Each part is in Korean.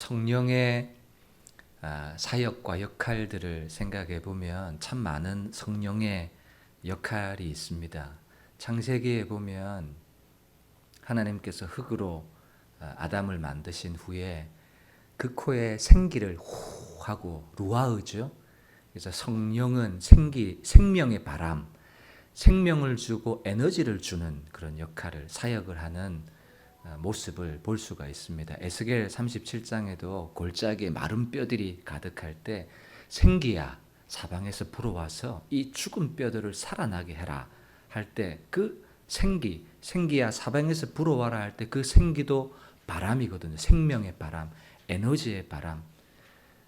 성령의 사역과 역할들을 생각해 보면 참 많은 성령의 역할이 있습니다. 창세기에 보면 하나님께서 흙으로 아담을 만드신 후에 그 코에 생기를 후 하고 루아흐죠. 그래서 성령은 생명의 바람, 생명을 주고 에너지를 주는 그런 역할을 사역을 하는 모습을 볼 수가 있습니다. 에스겔 37장에도 골짜기에 마른 뼈들이 가득할 때 생기야 사방에서 불어와서 이 죽은 뼈들을 살아나게 해라 할 때 그 생기야 사방에서 불어와라 할 때 그 생기도 바람이거든요. 생명의 바람, 에너지의 바람.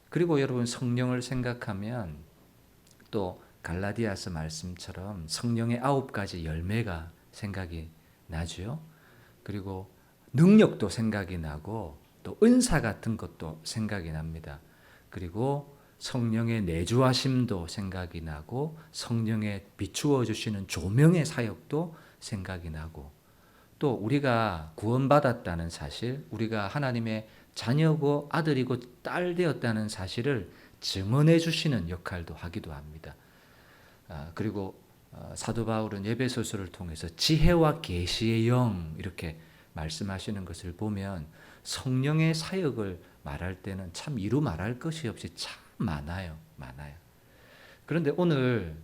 그리고 여러분 성령을 생각하면 또 갈라디아서 말씀처럼 성령의 9가지 열매가 생각이 나죠. 그리고 능력도 생각이 나고 또 은사 같은 것도 생각이 납니다. 그리고 성령의 내주하심도 생각이 나고 성령의 비추어 주시는 조명의 사역도 생각이 나고 또 우리가 구원받았다는 사실, 우리가 하나님의 자녀고 아들이고 딸 되었다는 사실을 증언해 주시는 역할도 하기도 합니다. 그리고 사도 바울은 에베소서를 통해서 지혜와 계시의 영 이렇게 말씀하시는 것을 보면 성령의 사역을 말할 때는 참 이루 말할 것이 없이 참 많아요. 그런데 오늘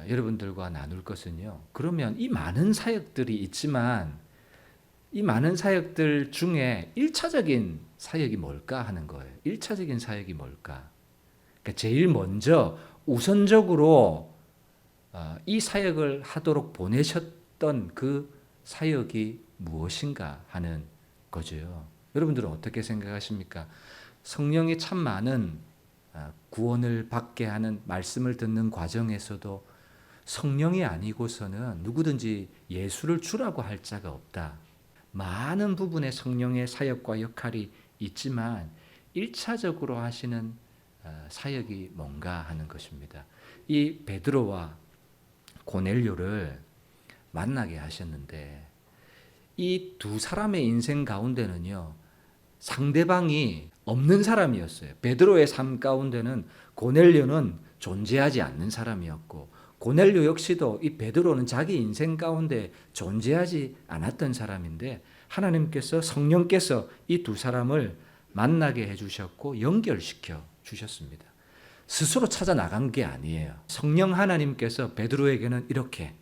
여러분들과 나눌 것은요. 그러면 이 많은 사역들이 있지만 이 많은 사역들 중에 1차적인 사역이 뭘까 하는 거예요. 1차적인 사역이 뭘까? 그러니까 제일 먼저 우선적으로 이 사역을 하도록 보내셨던 그 사역이 무엇인가 하는 거죠. 여러분들은 어떻게 생각하십니까? 성령이 참 많은 구원을 받게 하는 말씀을 듣는 과정에서도 성령이 아니고서는 누구든지 예수를 주라고 할 자가 없다. 많은 부분에 성령의 사역과 역할이 있지만 1차적으로 하시는 사역이 뭔가 하는 것입니다. 이 베드로와 고넬료를 만나게 하셨는데 이 두 사람의 인생 가운데는요. 상대방이 없는 사람이었어요. 베드로의 삶 가운데는 고넬료는 존재하지 않는 사람이었고 고넬료 역시도 이 베드로는 자기 인생 가운데 존재하지 않았던 사람인데 하나님께서 성령께서 이 두 사람을 만나게 해주셨고 연결시켜 주셨습니다. 스스로 찾아 나간 게 아니에요. 성령 하나님께서 베드로에게는 이렇게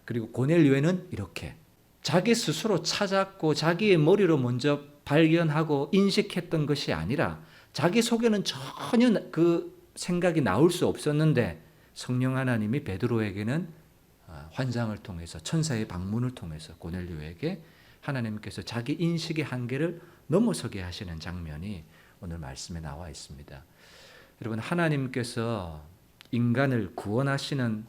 그리고 고넬료에는 이렇게 자기 스스로 찾았고 자기의 머리로 먼저 발견하고 인식했던 것이 아니라 자기 속에는 전혀 그 생각이 나올 수 없었는데 성령 하나님이 베드로에게는 환상을 통해서 천사의 방문을 통해서 고넬료에게 하나님께서 자기 인식의 한계를 넘어서게 하시는 장면이 오늘 말씀에 나와 있습니다. 여러분 하나님께서 인간을 구원하시는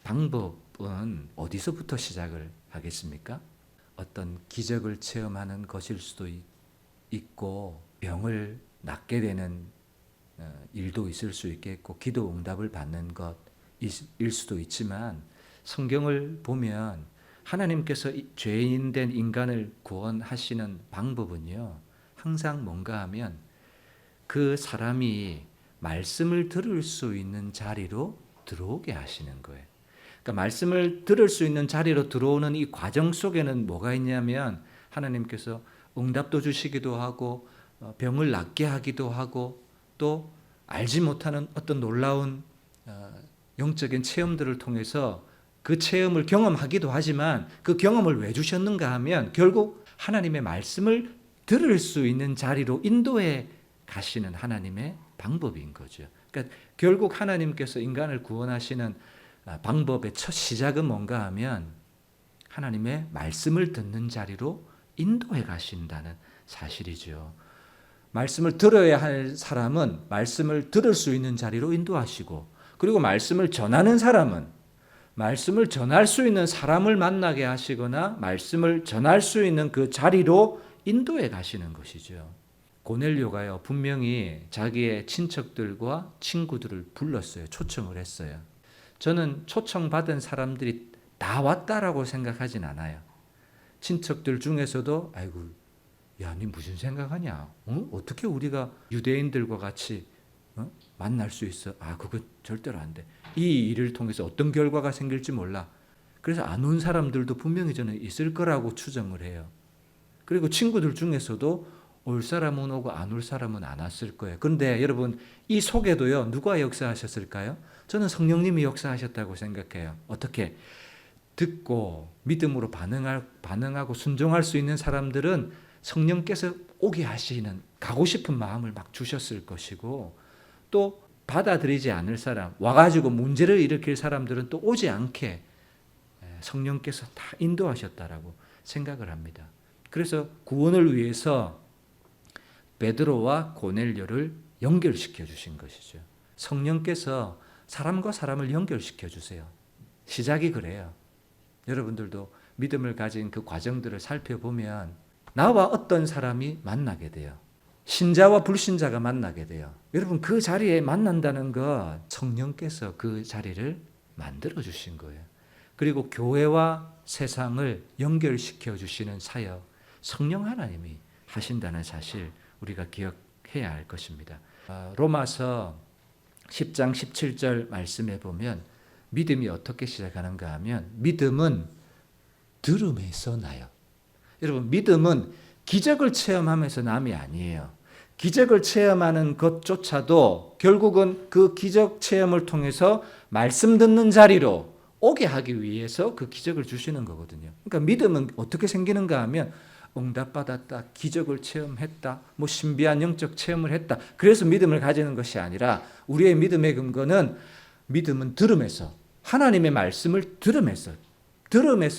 방법은 어디서부터 시작을 하겠습니까? 어떤 기적을 체험하는 것일 수도 있고 병을 낫게 되는 일도 있을 수 있겠고 기도 응답을 받는 것일 수도 있지만 성경을 보면 하나님께서 죄인된 인간을 구원하시는 방법은요 항상 뭔가 하면 그 사람이 말씀을 들을 수 있는 자리로 들어오게 하시는 거예요. 그러니까 말씀을 들을 수 있는 자리로 들어오는 이 과정 속에는 뭐가 있냐면 하나님께서 응답도 주시기도 하고 병을 낫게 하기도 하고 또 알지 못하는 어떤 놀라운 영적인 체험들을 통해서 그 체험을 경험하기도 하지만 그 경험을 왜 주셨는가 하면 결국 하나님의 말씀을 들을 수 있는 자리로 인도해 가시는 하나님의 방법인 거죠. 그러니까 결국 하나님께서 인간을 구원하시는 방법의 첫 시작은 뭔가 하면 하나님의 말씀을 듣는 자리로 인도해 가신다는 사실이죠. 말씀을 들어야 할 사람은 말씀을 들을 수 있는 자리로 인도하시고 그리고 말씀을 전하는 사람은 말씀을 전할 수 있는 사람을 만나게 하시거나 말씀을 전할 수 있는 그 자리로 인도해 가시는 것이죠. 고넬료가요 분명히 자기의 친척들과 친구들을 불렀어요. 초청을 했어요. 저는 초청받은 사람들이 다 왔다라고 생각하진 않아요. 친척들 중에서도 아이고 야, 니 무슨 생각하냐? 어떻게 우리가 유대인들과 같이 만날 수 있어? 아, 그거 절대로 안 돼. 이 일을 통해서 어떤 결과가 생길지 몰라. 그래서 안 온 사람들도 분명히 저는 있을 거라고 추정을 해요. 그리고 친구들 중에서도 올 사람은 오고 안 올 사람은 안 왔을 거예요. 그런데 여러분, 이 속에도요, 누가 역사하셨을까요? 저는 성령님이 역사하셨다고 생각해요. 어떻게? 듣고 믿음으로 반응하고 순종할 수 있는 사람들은 성령께서 오게 하시는, 가고 싶은 마음을 막 주셨을 것이고, 또 받아들이지 않을 사람, 와가지고 문제를 일으킬 사람들은 또 오지 않게 성령께서 다 인도하셨다라고 생각을 합니다. 그래서 구원을 위해서 베드로와 고넬료를 연결시켜 주신 것이죠. 성령께서 사람과 사람을 연결시켜 주세요. 시작이 그래요. 여러분들도 믿음을 가진 그 과정들을 살펴보면 나와 어떤 사람이 만나게 돼요. 신자와 불신자가 만나게 돼요. 여러분, 그 자리에 만난다는 것, 성령께서 그 자리를 만들어 주신 거예요. 그리고 교회와 세상을 연결시켜 주시는 사역, 성령 하나님이 하신다는 사실 우리가 기억해야 할 것입니다. 로마서 10장 17절 말씀에 보면 믿음이 어떻게 시작하는가 하면, 믿음은 들음에서 나요. 여러분, 믿음은 기적을 체험하면서 남이 아니에요. 기적을 체험하는 것조차도 결국은 그 기적 체험을 통해서 말씀 듣는 자리로 오게 하기 위해서 그 기적을 주시는 거거든요. 그러니까 믿음은 어떻게 생기는가 하면, 응답받았다, 기적을 체험했다, 뭐 신비한 영적 체험을 했다, 그래서 믿음을 가지는 것이 아니라, 우리의 믿음의 근거는 믿음은 들음에서, 하나님의 말씀을 들음에서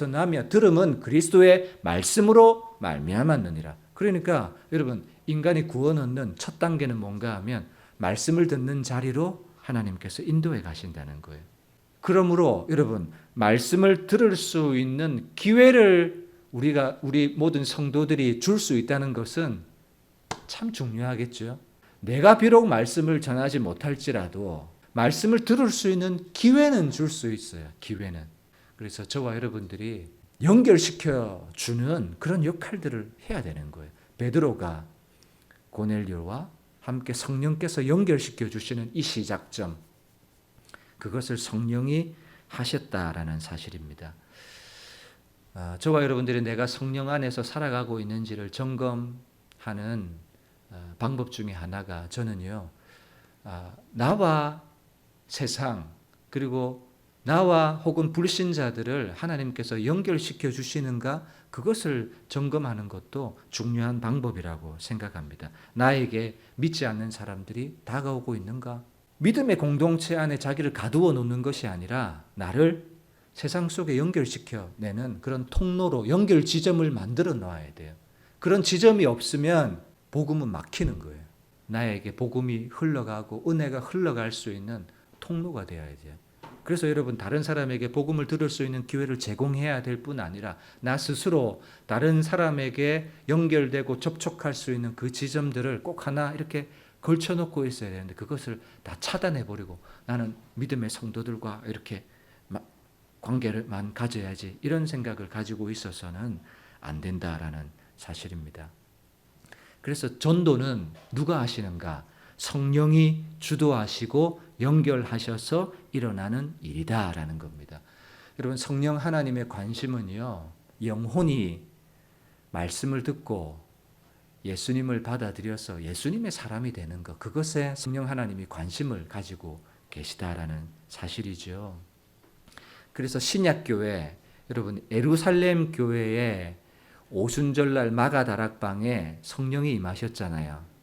나며, 들음은 그리스도의 말씀으로 말미암았느니라. 그러니까 여러분, 인간이 구원 얻는 첫 단계는 뭔가 하면 말씀을 듣는 자리로 하나님께서 인도해 가신다는 거예요. 그러므로 여러분, 말씀을 들을 수 있는 기회를 우리 모든 성도들이 줄 수 있다는 것은 참 중요하겠죠. 내가 비록 말씀을 전하지 못할지라도 말씀을 들을 수 있는 기회는 줄 수 있어요. 기회는. 그래서 저와 여러분들이 연결시켜 주는 그런 역할들을 해야 되는 거예요. 베드로가 고넬료와 함께 성령께서 연결시켜 주시는 이 시작점, 그것을 성령이 하셨다라는 사실입니다. 저와 여러분들이 내가 성령 안에서 살아가고 있는지를 점검하는 방법 중에 하나가, 저는요, 나와 세상, 그리고 나와 혹은 불신자들을 하나님께서 연결시켜 주시는가, 그것을 점검하는 것도 중요한 방법이라고 생각합니다. 나에게 믿지 않는 사람들이 다가오고 있는가? 믿음의 공동체 안에 자기를 가두어 놓는 것이 아니라 나를 세상 속에 연결시켜 내는 그런 통로로, 연결 지점을 만들어 놔야 돼요. 그런 지점이 없으면 복음은 막히는 거예요. 나에게 복음이 흘러가고 은혜가 흘러갈 수 있는 통로가 되어야 돼요. 그래서 여러분, 다른 사람에게 복음을 들을 수 있는 기회를 제공해야 될 뿐 아니라 나 스스로 다른 사람에게 연결되고 접촉할 수 있는 그 지점들을 꼭 하나 이렇게 걸쳐놓고 있어야 되는데, 그것을 다 차단해버리고 나는 믿음의 성도들과 이렇게 관계를만 가져야지, 이런 생각을 가지고 있어서는 안 된다라는 사실입니다. 그래서 전도는 누가 하시는가? 성령이 주도하시고 연결하셔서 일어나는 일이다라는 겁니다. 여러분, 성령 하나님의 관심은요, 영혼이 말씀을 듣고 예수님을 받아들여서 예수님의 사람이 되는 것, 그것에 성령 하나님이 관심을 가지고 계시다라는 사실이죠. 그래서 신약교회, 여러분, 예루살렘 교회에 오순절날 마가다락방에 성령이 임하셨잖아요.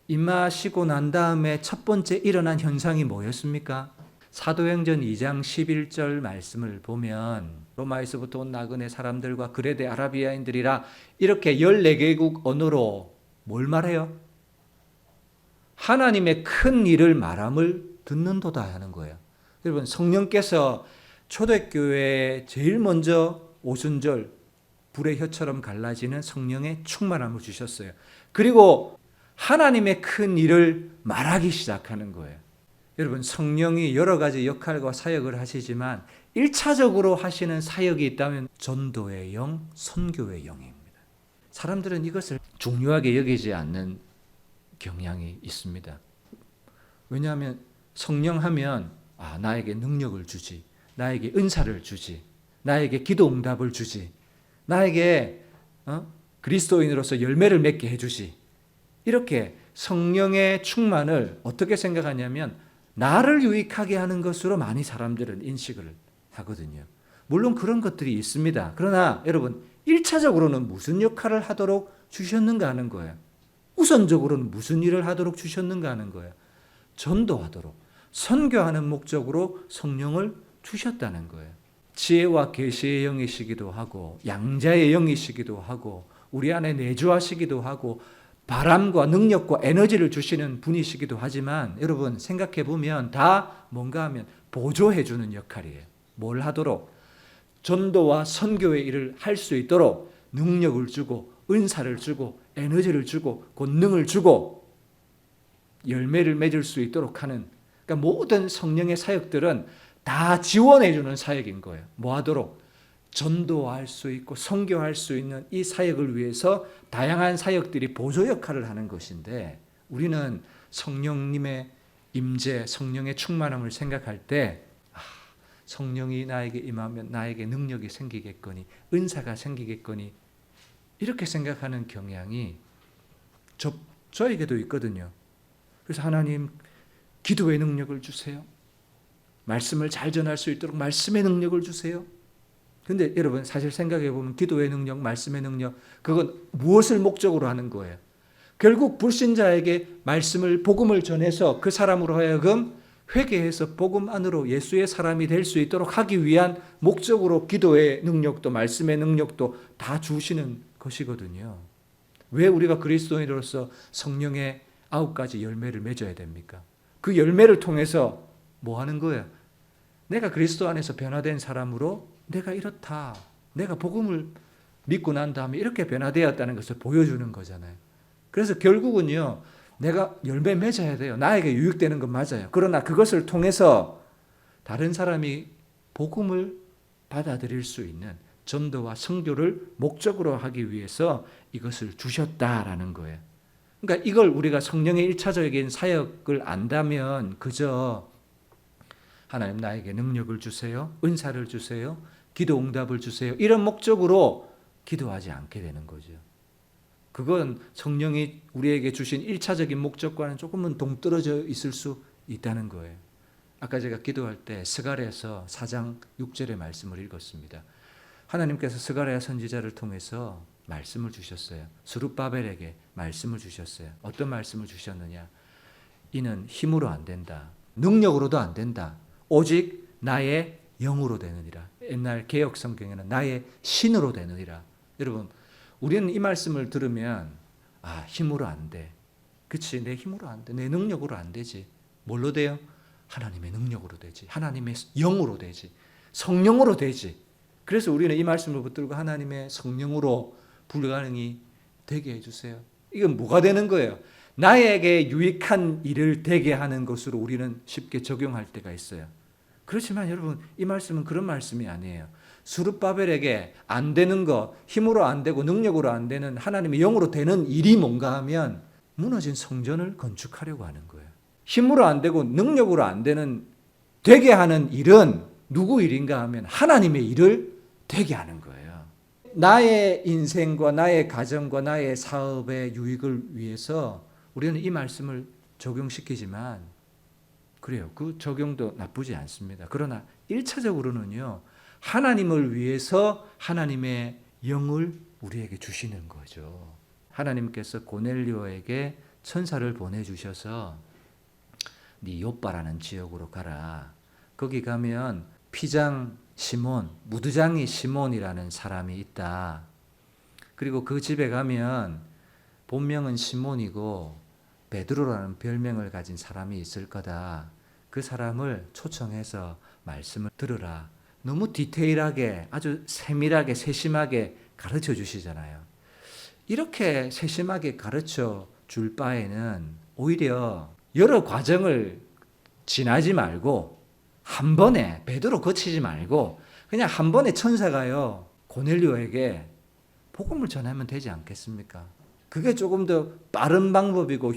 임하시고 난 다음에 첫 번째 일어난 현상이 뭐였습니까? 사도행전 2장 11절 말씀을 보면, 로마에서부터 온 나그네 사람들과 그레데 아라비아인들이라, 이렇게 14개국 언어로 뭘 말해요? 하나님의 큰 일을 말함을 듣는도다 하는 거예요. 여러분, 성령께서 초대교회에 제일 먼저 오순절 불의 혀처럼 갈라지는 성령의 충만함을 주셨어요. 그리고 하나님의 큰 일을 말하기 시작하는 거예요. 여러분, 성령이 여러 가지 역할과 사역을 하시지만 1차적으로 하시는 사역이 있다면 전도의 영, 선교의 영입니다. 사람들은 이것을 중요하게 여기지 않는 경향이 있습니다. 왜냐하면 성령하면 나에게 능력을 주지, 나에게 은사를 주지, 나에게 기도 응답을 주지, 나에게 그리스도인으로서 열매를 맺게 해주지. 이렇게 성령의 충만을 어떻게 생각하냐면 나를 유익하게 하는 것으로 많이 사람들은 인식을 하거든요. 물론 그런 것들이 있습니다. 그러나 여러분 1차적으로는 무슨 역할을 하도록 주셨는가 하는 거예요. 우선적으로는 무슨 일을 하도록 주셨는가 하는 거예요. 전도하도록, 선교하는 목적으로 성령을 주셨다는 거예요. 지혜와 계시의 영이시기도 하고 양자의 영이시기도 하고 우리 안에 내주하시기도 하고 바람과 능력과 에너지를 주시는 분이시기도 하지만 여러분 생각해 보면 다 뭔가 하면 보조해 주는 역할이에요. 뭘 하도록? 전도와 선교의 일을 할 수 있도록 능력을 주고 은사를 주고 에너지를 주고 권능을 주고 열매를 맺을 수 있도록 하는, 그러니까 모든 성령의 사역들은 다 지원해 주는 사역인 거예요. 뭐 하도록? 전도할 수 있고 선교할 수 있는 이 사역을 위해서 다양한 사역들이 보조 역할을 하는 것인데 우리는 성령님의 임재, 성령의 충만함을 생각할 때 성령이 나에게 임하면 나에게 능력이 생기겠거니 은사가 생기겠거니 이렇게 생각하는 경향이 저에게도 있거든요. 그래서 하나님 기도의 능력을 주세요. 말씀을 잘 전할 수 있도록 말씀의 능력을 주세요. 근데 여러분 사실 생각해 보면 기도의 능력, 말씀의 능력 그건 무엇을 목적으로 하는 거예요? 결국 불신자에게 말씀을 복음을 전해서 그 사람으로 하여금 회개해서 복음 안으로 예수의 사람이 될 수 있도록 하기 위한 목적으로 기도의 능력도 말씀의 능력도 다 주시는 것이거든요. 왜 우리가 그리스도인으로서 성령의 9가지 열매를 맺어야 됩니까? 그 열매를 통해서 뭐 하는 거예요? 내가 그리스도 안에서 변화된 사람으로 내가 이렇다. 내가 복음을 믿고 난 다음에 이렇게 변화되었다는 것을 보여주는 거잖아요. 그래서 결국은요. 내가 열매 맺어야 돼요. 나에게 유익되는 건 맞아요. 그러나 그것을 통해서 다른 사람이 복음을 받아들일 수 있는 전도와 선교를 목적으로 하기 위해서 이것을 주셨다라는 거예요. 그러니까 이걸 우리가 성령의 1차적인 사역을 안다면 그저 하나님 나에게 능력을 주세요. 은사를 주세요. 기도 응답을 주세요. 이런 목적으로 기도하지 않게 되는 거죠. 그건 성령이 우리에게 주신 1차적인 목적과는 조금은 동떨어져 있을 수 있다는 거예요. 아까 제가 기도할 때 스가랴서 4장 6절의 말씀을 읽었습니다. 하나님께서 스가랴 선지자를 통해서 말씀을 주셨어요. 스룹바벨에게 말씀을 주셨어요. 어떤 말씀을 주셨느냐? 이는 힘으로 안 된다. 능력으로도 안 된다. 오직 나의 영으로 되느니라. 옛날 개역 성경에는 나의 신으로 되느니라. 여러분 우리는 이 말씀을 들으면 힘으로 안 돼. 그치, 내 힘으로 안 돼. 내 능력으로 안 되지. 뭘로 돼요? 하나님의 능력으로 되지. 하나님의 영으로 되지. 성령으로 되지. 그래서 우리는 이 말씀을 붙들고 하나님의 성령으로 불가능이 되게 해주세요. 이건 뭐가 되는 거예요? 나에게 유익한 일을 되게 하는 것으로 우리는 쉽게 적용할 때가 있어요. 그렇지만 여러분 이 말씀은 그런 말씀이 아니에요. 스룹바벨에게 안 되는 거, 힘으로 안 되고 능력으로 안 되는 하나님의 영으로 되는 일이 뭔가 하면 무너진 성전을 건축하려고 하는 거예요. 힘으로 안 되고 능력으로 안 되는 되게 하는 일은 누구 일인가 하면 하나님의 일을 되게 하는 거예요. 나의 인생과 나의 가정과 나의 사업의 유익을 위해서 우리는 이 말씀을 적용시키지만 그래요. 그 적용도 나쁘지 않습니다. 그러나 1차적으로는요. 하나님을 위해서 하나님의 영을 우리에게 주시는 거죠. 하나님께서 고넬료에게 천사를 보내주셔서 네 요빠라는 지역으로 가라. 거기 가면 피장 시몬, 무드장이 시몬이라는 사람이 있다. 그리고 그 집에 가면 본명은 시몬이고 베드로라는 별명을 가진 사람이 있을 거다. 그 사람을 초청해서 말씀을 들으라. 너무 디테일하게 아주 세밀하게 세심하게 가르쳐 주시잖아요. 이렇게 세심하게 가르쳐 줄 바에는 오히려 여러 과정을 지나지 말고 한 번에 베드로 거치지 말고 그냥 한 번에 천사가요 고넬료에게 복음을 전하면 되지 않겠습니까? 그게 조금 더 빠른 방법이고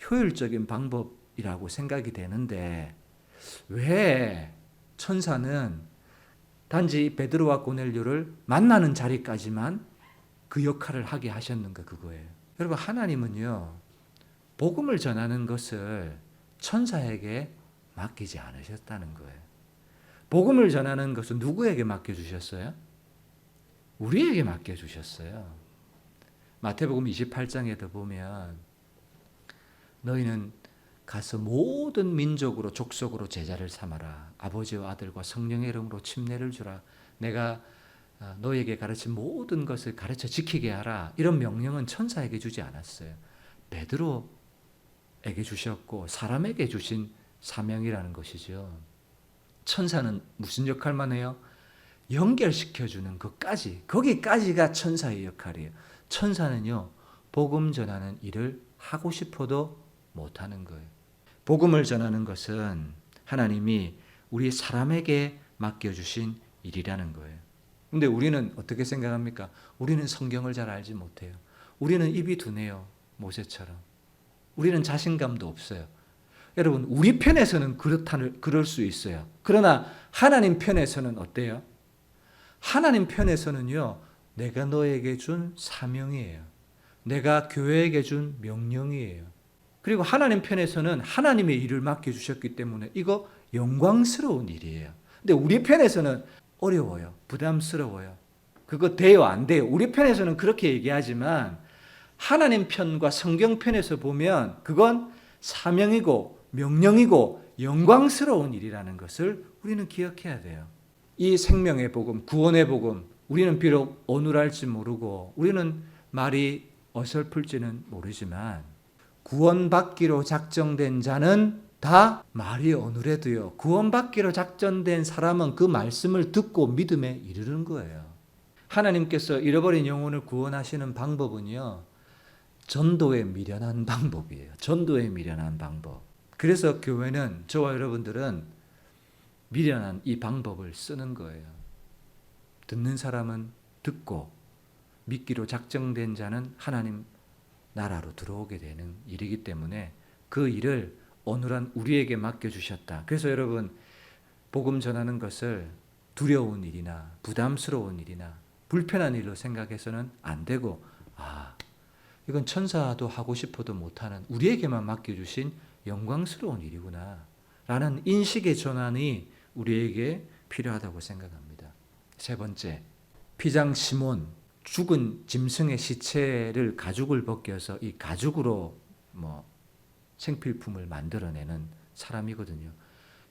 효율적인 방법이라고 생각이 되는데 왜 천사는 단지 베드로와 고넬료를 만나는 자리까지만 그 역할을 하게 하셨는가 그거예요. 여러분 하나님은요 복음을 전하는 것을 천사에게 맡기지 않으셨다는 거예요. 복음을 전하는 것은 누구에게 맡겨주셨어요? 우리에게 맡겨주셨어요. 마태복음 28장에도 보면 너희는 가서 모든 민족으로 족속으로 제자를 삼아라. 아버지와 아들과 성령의 이름으로 침례를 주라. 내가 너희에게 가르친 모든 것을 가르쳐 지키게 하라. 이런 명령은 천사에게 주지 않았어요. 베드로에게 주셨고 사람에게 주신 사명이라는 것이죠. 천사는 무슨 역할만 해요? 연결시켜주는 것까지, 거기까지가 천사의 역할이에요. 천사는요, 복음 전하는 일을 하고 싶어도 못하는 거예요. 복음을 전하는 것은 하나님이 우리 사람에게 맡겨주신 일이라는 거예요. 근데 우리는 어떻게 생각합니까? 우리는 성경을 잘 알지 못해요. 우리는 입이 둔해요. 모세처럼. 우리는 자신감도 없어요. 여러분, 우리 편에서는 그럴 수 있어요. 그러나 하나님 편에서는 어때요? 하나님 편에서는요, 내가 너에게 준 사명이에요. 내가 교회에게 준 명령이에요. 그리고 하나님 편에서는 하나님의 일을 맡겨주셨기 때문에 이거 영광스러운 일이에요. 근데 우리 편에서는 어려워요. 부담스러워요. 그거 돼요? 안 돼요? 우리 편에서는 그렇게 얘기하지만 하나님 편과 성경 편에서 보면 그건 사명이고 명령이고 영광스러운 일이라는 것을 우리는 기억해야 돼요. 이 생명의 복음, 구원의 복음, 우리는 비록 어눌할지 모르고 우리는 말이 어설플지는 모르지만 구원받기로 작정된 자는 다 말이 어눌해도요. 구원받기로 작정된 사람은 그 말씀을 듣고 믿음에 이르는 거예요. 하나님께서 잃어버린 영혼을 구원하시는 방법은요. 전도에 미련한 방법이에요. 전도에 미련한 방법. 그래서 교회는 저와 여러분들은 미련한 이 방법을 쓰는 거예요. 듣는 사람은 듣고 믿기로 작정된 자는 하나님 나라로 들어오게 되는 일이기 때문에 그 일을 어눌한 우리에게 맡겨주셨다. 그래서 여러분 복음 전하는 것을 두려운 일이나 부담스러운 일이나 불편한 일로 생각해서는 안 되고 이건 천사도 하고 싶어도 못하는 우리에게만 맡겨주신 영광스러운 일이구나 라는 인식의 전환이 우리에게 필요하다고 생각합니다. 세 번째, 피장 시몬, 죽은 짐승의 시체를 가죽을 벗겨서 이 가죽으로 생필품을 만들어내는 사람이거든요.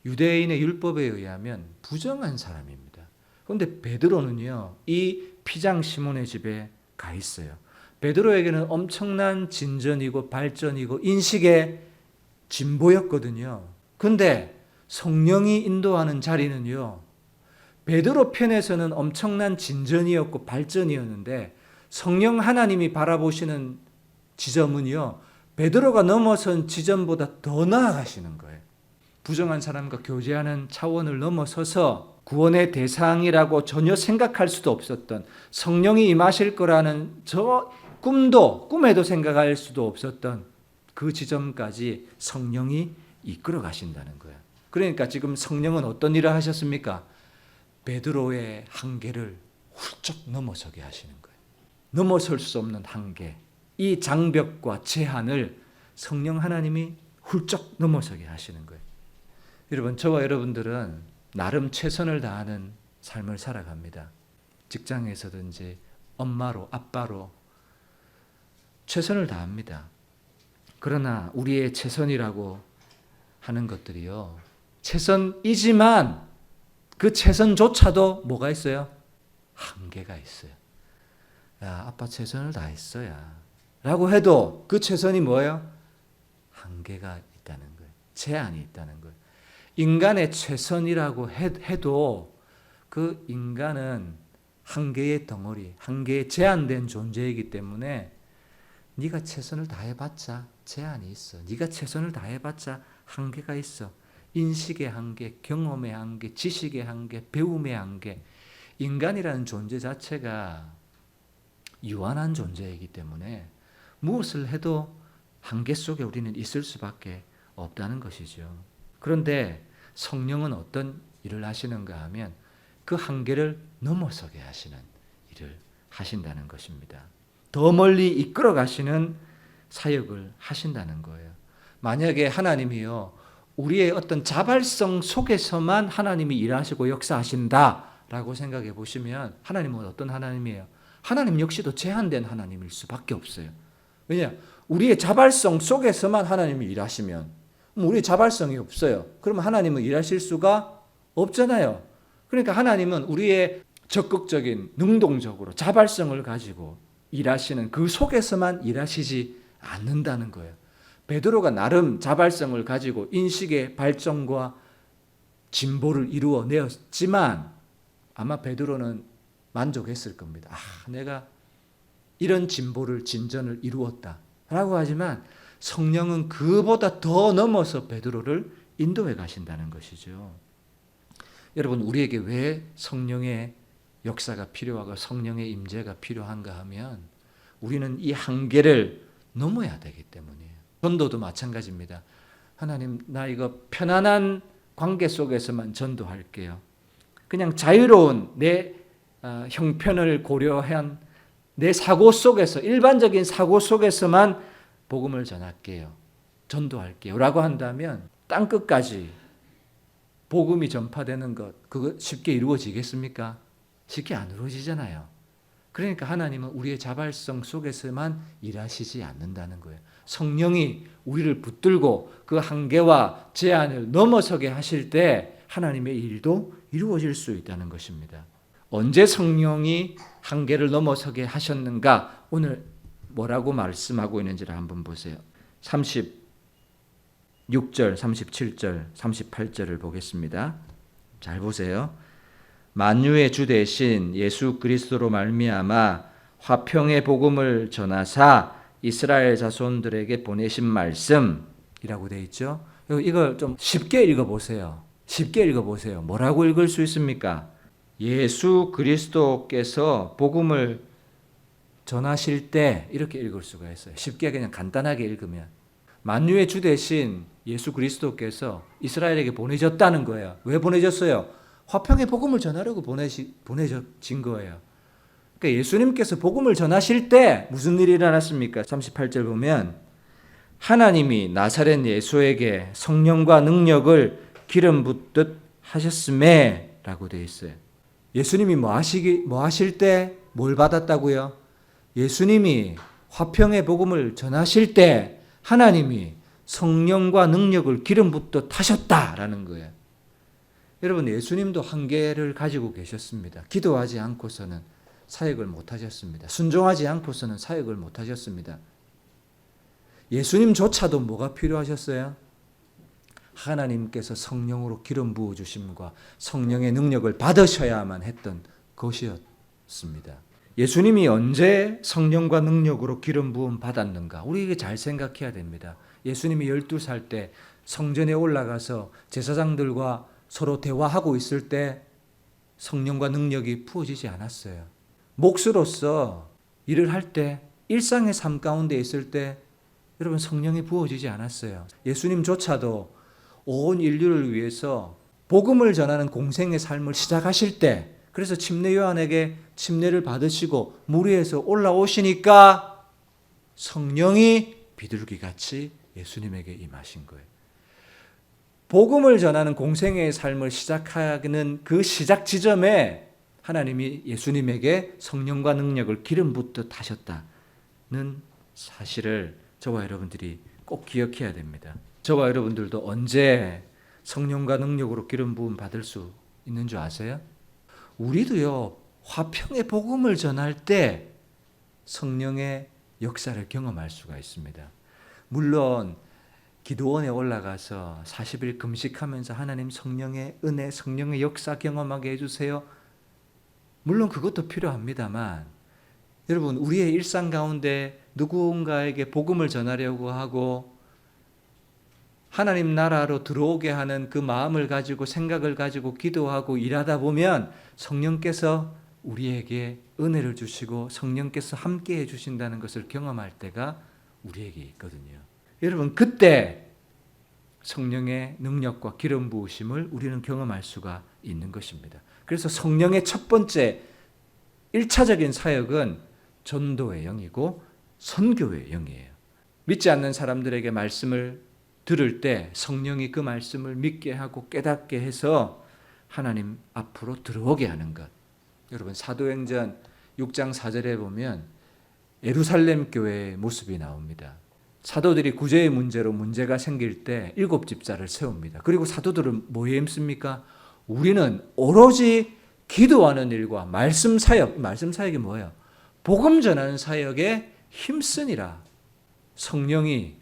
유대인의 율법에 의하면 부정한 사람입니다. 그런데 베드로는요, 이 피장 시몬의 집에 가 있어요. 베드로에게는 엄청난 진전이고 발전이고 인식의 진보였거든요. 근데 성령이 인도하는 자리는요, 베드로 편에서는 엄청난 진전이었고 발전이었는데 성령 하나님이 바라보시는 지점은요, 베드로가 넘어선 지점보다 더 나아가시는 거예요. 부정한 사람과 교제하는 차원을 넘어서서 구원의 대상이라고 전혀 생각할 수도 없었던 성령이 임하실 거라는 저 꿈에도 생각할 수도 없었던 그 지점까지 성령이 이끌어 가신다는 거예요. 그러니까 지금 성령은 어떤 일을 하셨습니까? 베드로의 한계를 훌쩍 넘어서게 하시는 거예요. 넘어설 수 없는 한계, 이 장벽과 제한을 성령 하나님이 훌쩍 넘어서게 하시는 거예요. 여러분, 저와 여러분들은 나름 최선을 다하는 삶을 살아갑니다. 직장에서든지 엄마로, 아빠로 최선을 다합니다. 그러나 우리의 최선이라고 하는 것들이요, 최선이지만 그 최선조차도 뭐가 있어요? 한계가 있어요. 야, 아빠 최선을 다했어야 라고 해도 그 최선이 뭐예요? 한계가 있다는 거예요. 제한이 있다는 거예요. 인간의 최선이라고 해도 그 인간은 한계의 덩어리, 한계에 제한된 존재이기 때문에 네가 최선을 다해봤자 제한이 있어. 네가 최선을 다해봤자 한계가 있어. 인식의 한계, 경험의 한계, 지식의 한계, 배움의 한계. 인간이라는 존재 자체가 유한한 존재이기 때문에 무엇을 해도 한계 속에 우리는 있을 수밖에 없다는 것이죠. 그런데 성령은 어떤 일을 하시는가 하면 그 한계를 넘어서게 하시는 일을 하신다는 것입니다. 더 멀리 이끌어 가시는 사역을 하신다는 거예요. 만약에 하나님이요, 우리의 어떤 자발성 속에서만 하나님이 일하시고 역사하신다라고 생각해 보시면 하나님은 어떤 하나님이에요? 하나님 역시도 제한된 하나님일 수밖에 없어요. 왜냐? 우리의 자발성 속에서만 하나님이 일하시면 우리의 자발성이 없어요. 그러면 하나님은 일하실 수가 없잖아요. 그러니까 하나님은 우리의 적극적인 능동적으로 자발성을 가지고 일하시는 그 속에서만 일하시지 않는다는 거예요. 베드로가 나름 자발성을 가지고 인식의 발전과 진보를 이루어내었지만 아마 베드로는 만족했을 겁니다. 내가 이런 진전을 이루었다라고 하지만 성령은 그보다 더 넘어서 베드로를 인도해 가신다는 것이죠. 여러분, 우리에게 왜 성령의 역사가 필요하고 성령의 임재가 필요한가 하면 우리는 이 한계를 넘어야 되기 때문이에요. 전도도 마찬가지입니다. 하나님, 나 이거 편안한 관계 속에서만 전도할게요. 그냥 자유로운 내 형편을 고려한 내 사고 속에서, 일반적인 사고 속에서만 복음을 전할게요. 전도할게요. 라고 한다면 땅끝까지 복음이 전파되는 것, 그거 쉽게 이루어지겠습니까? 쉽게 안 이루어지잖아요. 그러니까 하나님은 우리의 자발성 속에서만 일하시지 않는다는 거예요. 성령이 우리를 붙들고 그 한계와 제한을 넘어서게 하실 때 하나님의 일도 이루어질 수 있다는 것입니다. 언제 성령이 한계를 넘어서게 하셨는가? 오늘 뭐라고 말씀하고 있는지를 한번 보세요. 36절, 37절, 38절을 보겠습니다. 잘 보세요. 만유의 주 대신 예수 그리스도로 말미암아 화평의 복음을 전하사 이스라엘 자손들에게 보내신 말씀이라고 되어 있죠. 이걸 좀 쉽게 읽어보세요. 쉽게 읽어보세요. 뭐라고 읽을 수 있습니까? 예수 그리스도께서 복음을 전하실 때 이렇게 읽을 수가 있어요. 쉽게 그냥 간단하게 읽으면 만유의 주 대신 예수 그리스도께서 이스라엘에게 보내졌다는 거예요. 왜 보내졌어요? 화평의 복음을 전하려고 보내진 거예요. 그러니까 예수님께서 복음을 전하실 때 무슨 일이 일어났습니까? 38절 보면 하나님이 나사렛 예수에게 성령과 능력을 기름 붓듯 하셨음에 라고 되어 있어요. 예수님이 뭐 하실 때 뭘 받았다고요? 예수님이 화평의 복음을 전하실 때 하나님이 성령과 능력을 기름 붓듯 하셨다라는 거예요. 여러분, 예수님도 한계를 가지고 계셨습니다. 기도하지 않고서는 사역을 못하셨습니다. 순종하지 않고서는 사역을 못하셨습니다. 예수님조차도 뭐가 필요하셨어요? 하나님께서 성령으로 기름 부어주심과 성령의 능력을 받으셔야만 했던 것이었습니다. 예수님이 언제 성령과 능력으로 기름 부음 받았는가? 우리 잘 생각해야 됩니다. 예수님이 12살 때 성전에 올라가서 제사장들과 서로 대화하고 있을 때 성령과 능력이 부어지지 않았어요. 목수로서 일을 할 때, 일상의 삶 가운데 있을 때 여러분 성령이 부어지지 않았어요. 예수님조차도 온 인류를 위해서 복음을 전하는 공생의 삶을 시작하실 때, 그래서 침례 요한에게 침례를 받으시고 물 위에서 올라오시니까 성령이 비둘기같이 예수님에게 임하신 거예요. 복음을 전하는 공생의 삶을 시작하는 그 시작 지점에 하나님이 예수님에게 성령과 능력을 기름 붓듯 하셨다는 사실을 저와 여러분들이 꼭 기억해야 됩니다. 저와 여러분들도 언제 성령과 능력으로 기름 부음 받을 수 있는 줄 아세요? 우리도요, 화평의 복음을 전할 때 성령의 역사를 경험할 수가 있습니다. 물론 기도원에 올라가서 40일 금식하면서 하나님 성령의 은혜, 성령의 역사 경험하게 해주세요. 물론 그것도 필요합니다만 여러분, 우리의 일상 가운데 누군가에게 복음을 전하려고 하고 하나님 나라로 들어오게 하는 그 마음을 가지고 생각을 가지고 기도하고 일하다 보면 성령께서 우리에게 은혜를 주시고 성령께서 함께 해주신다는 것을 경험할 때가 우리에게 있거든요. 여러분, 그때 성령의 능력과 기름 부으심을 우리는 경험할 수가 있는 것입니다. 그래서 성령의 첫 번째 1차적인 사역은 전도의 영이고 선교의 영이에요. 믿지 않는 사람들에게 말씀을 들을 때 성령이 그 말씀을 믿게 하고 깨닫게 해서 하나님 앞으로 들어오게 하는 것. 여러분, 사도행전 6장 4절에 보면 예루살렘 교회의 모습이 나옵니다. 사도들이 구제의 문제가 생길 때 7집사를 세웁니다. 그리고 사도들은 뭐에 힘씁니까? 우리는 오로지 기도하는 일과 말씀 사역이 뭐예요? 복음 전하는 사역에 힘쓰니라. 성령이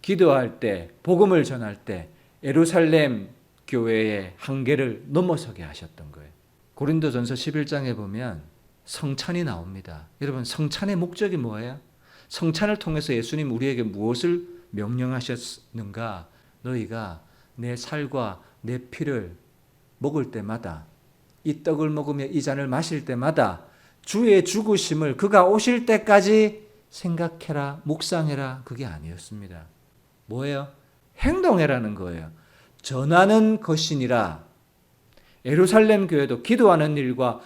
기도할 때, 복음을 전할 때 예루살렘 교회의 한계를 넘어서게 하셨던 거예요. 고린도전서 11장에 보면 성찬이 나옵니다. 여러분, 성찬의 목적이 뭐예요? 성찬을 통해서 예수님 우리에게 무엇을 명령하셨는가? 너희가 내 살과 내 피를 먹을 때마다, 이 떡을 먹으며 이 잔을 마실 때마다 주의 죽으심을 그가 오실 때까지 생각해라, 묵상해라. 그게 아니었습니다. 뭐예요? 행동해라는 거예요. 전하는 것이니라. 예루살렘 교회도 기도하는 일과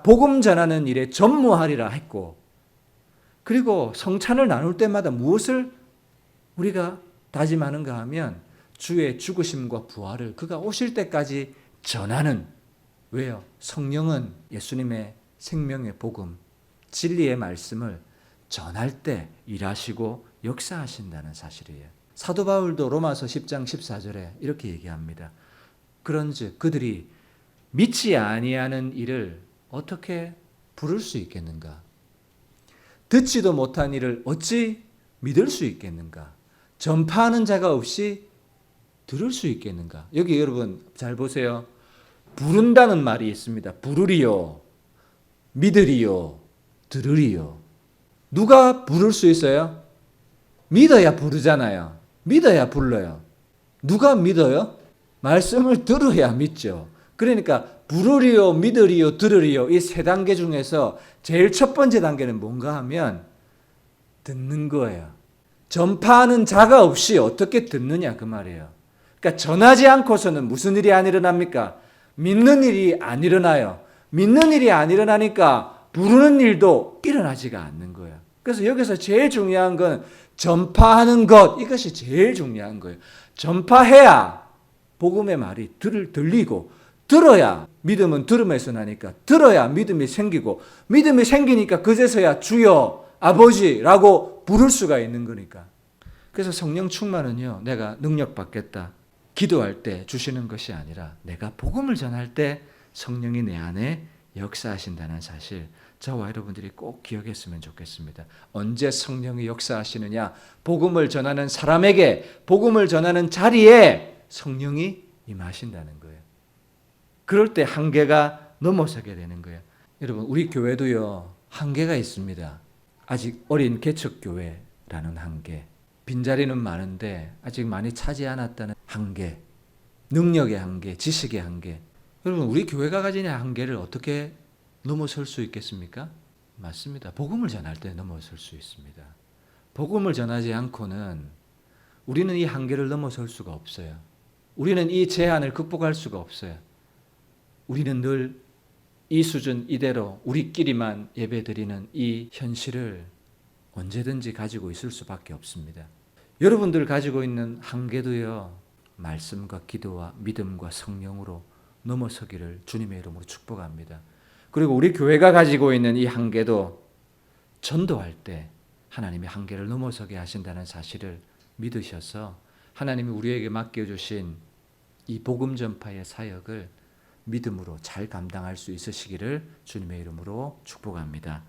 복음 전하는 일에 전무하리라 했고, 그리고 성찬을 나눌 때마다 무엇을 우리가 다짐하는가 하면 주의 죽으심과 부활을 그가 오실 때까지 전하는. 왜요? 성령은 예수님의 생명의 복음, 진리의 말씀을 전할 때 일하시고 역사하신다는 사실이에요. 사도 바울도 로마서 10장 14절에 이렇게 얘기합니다. 그런즉 그들이 믿지 아니하는 일을 어떻게 부를 수 있겠는가? 듣지도 못한 일을 어찌 믿을 수 있겠는가? 전파하는 자가 없이 들을 수 있겠는가? 여기 여러분 잘 보세요. 부른다는 말이 있습니다. 부르리요, 믿으리요, 들으리요. 누가 부를 수 있어요? 믿어야 부르잖아요. 믿어야 불러요. 누가 믿어요? 말씀을 들어야 믿죠. 그러니까 부르리요, 믿으리요, 들으리요, 이 세 단계 중에서 제일 첫 번째 단계는 뭔가 하면 듣는 거예요. 전파하는 자가 없이 어떻게 듣느냐 그 말이에요. 그러니까 전하지 않고서는 무슨 일이 안 일어납니까? 믿는 일이 안 일어나요. 믿는 일이 안 일어나니까 부르는 일도 일어나지가 않는 거예요. 그래서 여기서 제일 중요한 건 전파하는 것, 이것이 제일 중요한 거예요. 전파해야 복음의 말이 들리고, 들어야 믿음은 들음에서 나니까 들어야 믿음이 생기고, 믿음이 생기니까 그제서야 주여 아버지라고 부를 수가 있는 거니까. 그래서 성령 충만은요, 내가 능력 받겠다 기도할 때 주시는 것이 아니라 내가 복음을 전할 때 성령이 내 안에 역사하신다는 사실, 저와 여러분들이 꼭 기억했으면 좋겠습니다. 언제 성령이 역사하시느냐? 복음을 전하는 사람에게, 복음을 전하는 자리에 성령이 임하신다는 거예요. 그럴 때 한계가 넘어서게 되는 거예요. 여러분, 우리 교회도요, 한계가 있습니다. 아직 어린 개척교회라는 한계, 빈자리는 많은데 아직 많이 차지 않았다는 한계, 능력의 한계, 지식의 한계. 여러분, 우리 교회가 가진 한계를 어떻게 넘어설 수 있겠습니까? 맞습니다. 복음을 전할 때 넘어설 수 있습니다. 복음을 전하지 않고는 우리는 이 한계를 넘어설 수가 없어요. 우리는 이 제한을 극복할 수가 없어요. 우리는 늘 이 수준 이대로 우리끼리만 예배드리는 이 현실을 언제든지 가지고 있을 수밖에 없습니다. 여러분들 가지고 있는 한계도요, 말씀과 기도와 믿음과 성령으로 넘어서기를 주님의 이름으로 축복합니다. 그리고 우리 교회가 가지고 있는 이 한계도 전도할 때 하나님의 한계를 넘어서게 하신다는 사실을 믿으셔서 하나님이 우리에게 맡겨주신 이 복음 전파의 사역을 믿음으로 잘 감당할 수 있으시기를 주님의 이름으로 축복합니다.